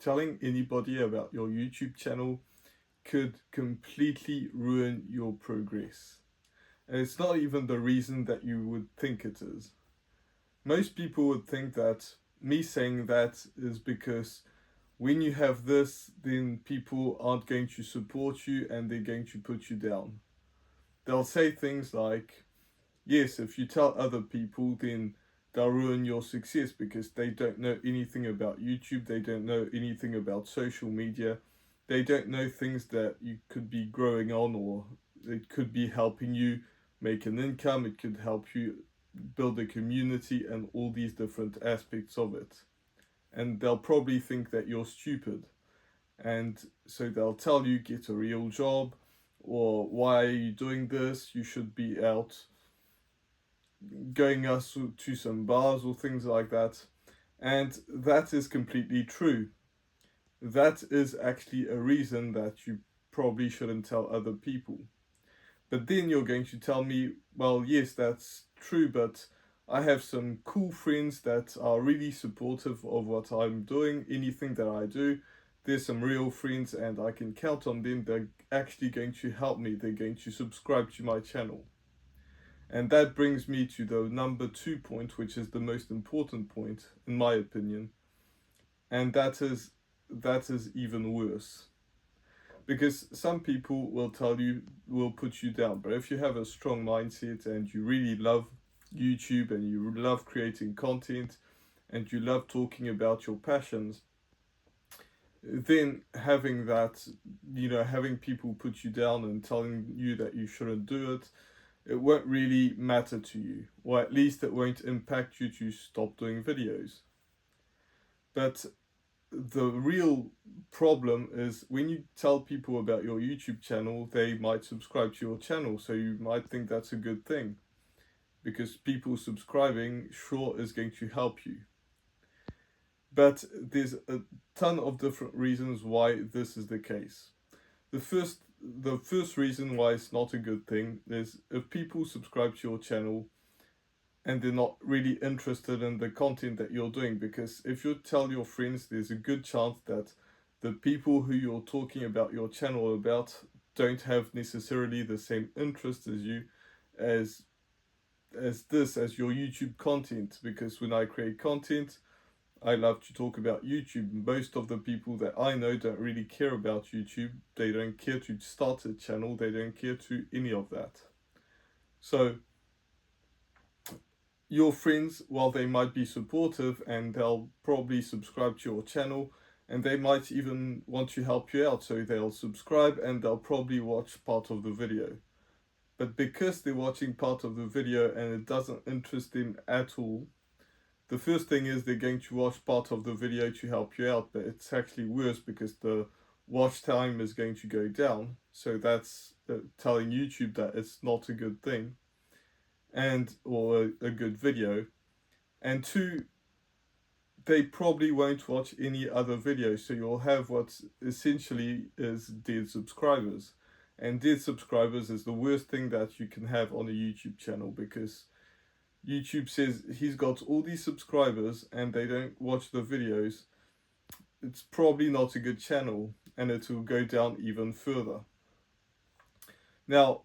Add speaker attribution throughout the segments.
Speaker 1: telling anybody about your YouTube channel could completely ruin your progress. And it's not even the reason that you would think it is. Most people would think that me saying that is because when you have this, then people aren't going to support you and they're going to put you down. They'll say things like, yes, if you tell other people, then they'll ruin your success because they don't know anything about YouTube, they don't know anything about social media, they don't know things that you could be growing on, or it could be helping you make an income, it could help you build a community and all these different aspects of it. And they'll probably think that you're stupid. And so they'll tell you, get a real job, or why are you doing this? You should be out going us to some bars or things like that. And that is completely true. That is actually a reason that you probably shouldn't tell other people. But then you're going to tell me, well, yes, that's true, but I have some cool friends that are really supportive of what I'm doing, anything that I do. There's some real friends and I can count on them. They're actually going to help me. They're going to subscribe to my channel. And that brings me to the number 2 point, which is the most important point, in my opinion. And that is even worse. Because some people will tell you, will put you down. But if you have a strong mindset and you really love YouTube and you love creating content and you love talking about your passions, then having that, having people put you down and telling you that you shouldn't do it, it won't really matter to you, or at least it won't impact you to stop doing videos. But the real problem is when you tell people about your YouTube channel, they might subscribe to your channel, so you might think that's a good thing, because people subscribing sure is going to help you. But there's a ton of different reasons why this is the case. The first reason why it's not a good thing is if people subscribe to your channel and they're not really interested in the content that you're doing, because if you tell your friends, there's a good chance that the people who you're talking about your channel about don't have necessarily the same interest as you as your YouTube content. Because when I create content, I love to talk about YouTube. Most of the people that I know don't really care about YouTube. They don't care to start a channel. They don't care to any of that. So your friends, while they might be supportive and they'll probably subscribe to your channel, and they might even want to help you out, so they'll subscribe and they'll probably watch part of the video. But because they're watching part of the video and it doesn't interest them at all, the first thing is they're going to watch part of the video to help you out, but it's actually worse because the watch time is going to go down. So that's telling YouTube that it's not a good thing, or a good video. And 2, they probably won't watch any other videos, so you'll have what essentially is dead subscribers. And dead subscribers is the worst thing that you can have on a YouTube channel, because YouTube says he's got all these subscribers and they don't watch the videos. It's probably not a good channel, and it will go down even further. Now,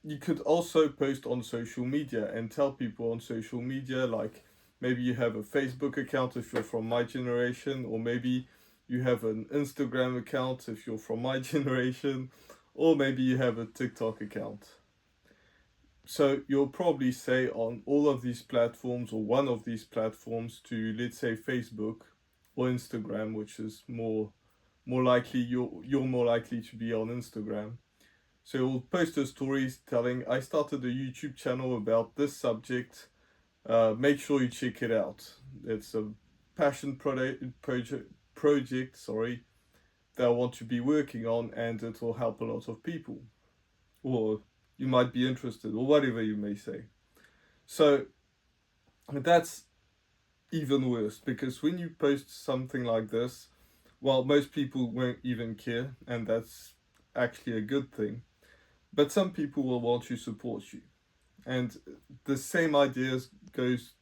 Speaker 1: you could also post on social media and tell people on social media, like maybe you have a Facebook account if you're from my generation, or maybe you have an Instagram account if you're from my generation, or maybe you have a TikTok account. So you'll probably say on all of these platforms, or one of these platforms, to, let's say, Facebook or Instagram, which is more likely, you're more likely to be on Instagram. So you'll post a story telling, I started a YouTube channel about this subject, make sure you check it out. It's a passion project that I want to be working on, and it will help a lot of people. Or you might be interested, or whatever you may say. So that's even worse, because when you post something like this, well, most people won't even care, and that's actually a good thing. But some people will want to support you. And the same ideas goes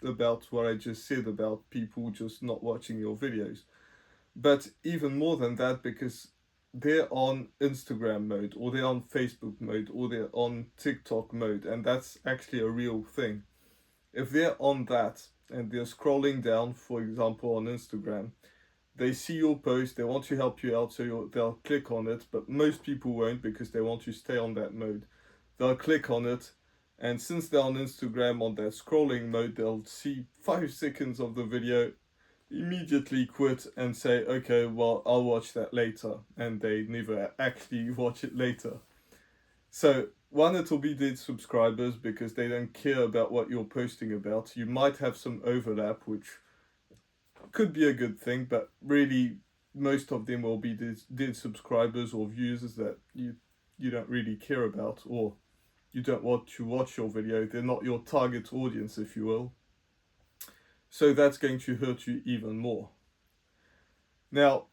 Speaker 1: about what I just said about people just not watching your videos. But even more than that, because they're on Instagram mode, or they're on Facebook mode, or they're on TikTok mode, and that's actually a real thing. If they're on that and they're scrolling down, for example, on Instagram, they see your post, they want to help you out, so they'll click on it, but most people won't because they want to stay on that mode. They'll click on it, and since they're on Instagram on that scrolling mode, they'll see 5 seconds of the video, immediately quit and say, okay, well, I'll watch that later, and they never actually watch it later. So, one, it'll be dead subscribers because they don't care about what you're posting about. You might have some overlap, which could be a good thing, but really, most of them will be dead subscribers or viewers that you don't really care about, or you don't want to watch your video. They're not your target audience, if you will. So that's going to hurt you even more. Now,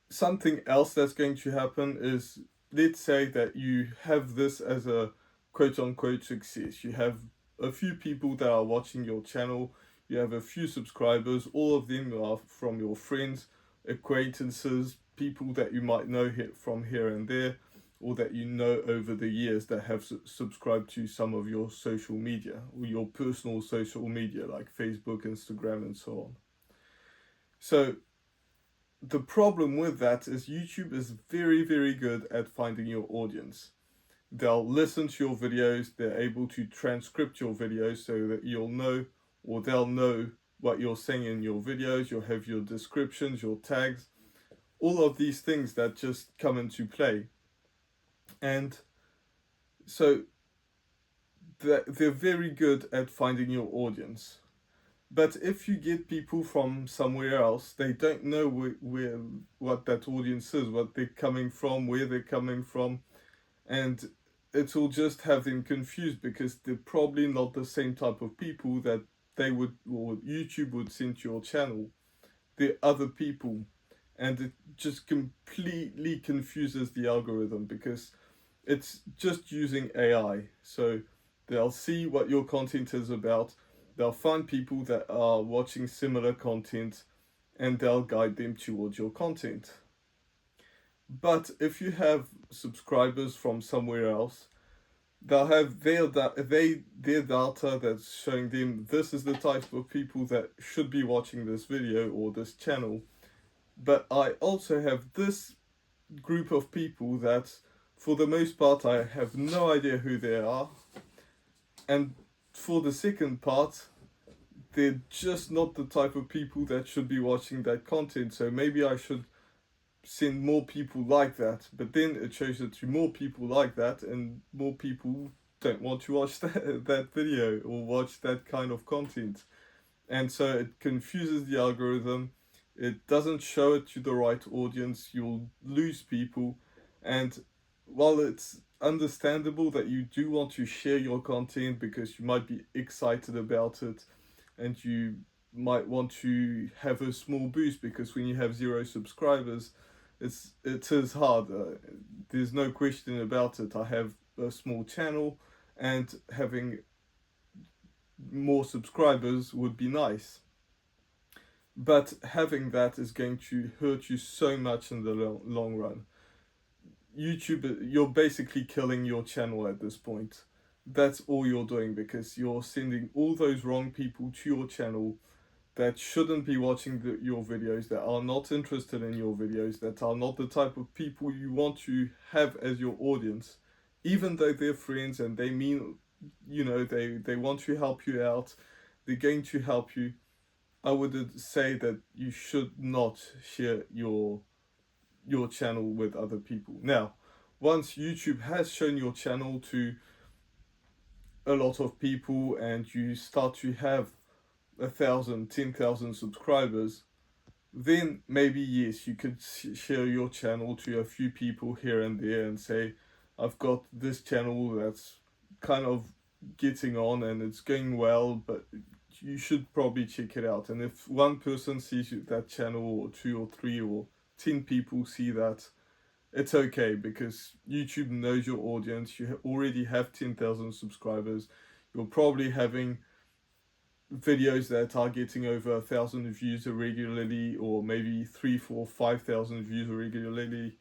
Speaker 1: something else that's going to happen is, let's say that you have this as a quote unquote success. You have a few people that are watching your channel, you have a few subscribers, all of them are from your friends, acquaintances, people that you might know from here and there, or that you know over the years that have subscribed to some of your social media, or your personal social media like Facebook, Instagram, and so on. So the problem with that is YouTube is very, very good at finding your audience. They'll listen to your videos, they're able to transcript your videos so that you'll know, or they'll know what you're saying in your videos. You'll have your descriptions, your tags, all of these things that just come into play. And so they're very good at finding your audience. But if you get people from somewhere else, they don't know where what that audience is, what they're coming from, where they're coming from, and it'll just have them confused because they're probably not the same type of people that they would, or YouTube would send to your channel. They're other people, and it just completely confuses the algorithm because it's just using AI. So they'll see what your content is about, they'll find people that are watching similar content, and they'll guide them towards your content. But if you have subscribers from somewhere else, they'll have their data that's showing them this is the type of people that should be watching this video or this channel. But I also have this group of people that, for the most part, I have no idea who they are. And for the second part, they're just not the type of people that should be watching that content. So maybe I should send more people like that. But then it shows it to more people like that, and more people don't want to watch that video or watch that kind of content. And so it confuses the algorithm. It doesn't show it to the right audience. You'll lose people. And while it's understandable that you do want to share your content because you might be excited about it, and you might want to have a small boost because when you have 0 subscribers, it is hard. There's no question about it. I have a small channel, and having more subscribers would be nice. But having that is going to hurt you so much in the long run. YouTube, you're basically killing your channel at this point. That's all you're doing because you're sending all those wrong people to your channel that shouldn't be watching your videos, that are not interested in your videos, that are not the type of people you want to have as your audience, even though they're friends and they mean, they want to help you out, they're going to help you. I would say that you should not share your channel with other people. Now, once YouTube has shown your channel to a lot of people and you start to have 1,000, 10,000 subscribers, then maybe yes, you could share your channel to a few people here and there and say, I've got this channel that's kind of getting on and it's going well, but you should probably check it out. And if one person sees that channel, or 2 or 3 or 10 people see that, it's okay because YouTube knows your audience. You already have 10,000 subscribers. You're probably having videos that are getting over 1,000 views regularly, or maybe 3, 4, 5,000 views regularly.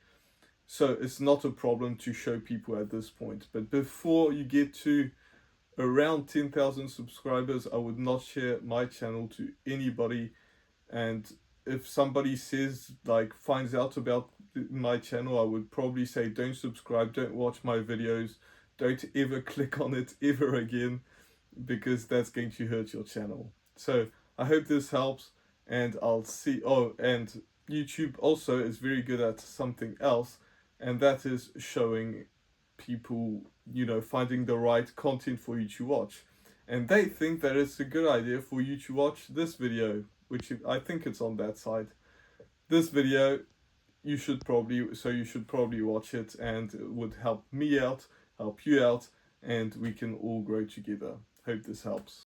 Speaker 1: So it's not a problem to show people at this point. But before you get to around 10,000 subscribers, I would not share my channel to anybody. And if somebody says, like, finds out about my channel, I would probably say don't subscribe, don't watch my videos, don't ever click on it ever again, because that's going to hurt your channel. So I hope this helps, and I'll see. Oh, and YouTube also is very good at something else, and that is showing people, finding the right content for you to watch. And they think that it's a good idea for you to watch this video, which I think it's on that side. This video, you should probably watch it, and it would help me out, help you out, and we can all grow together. Hope this helps.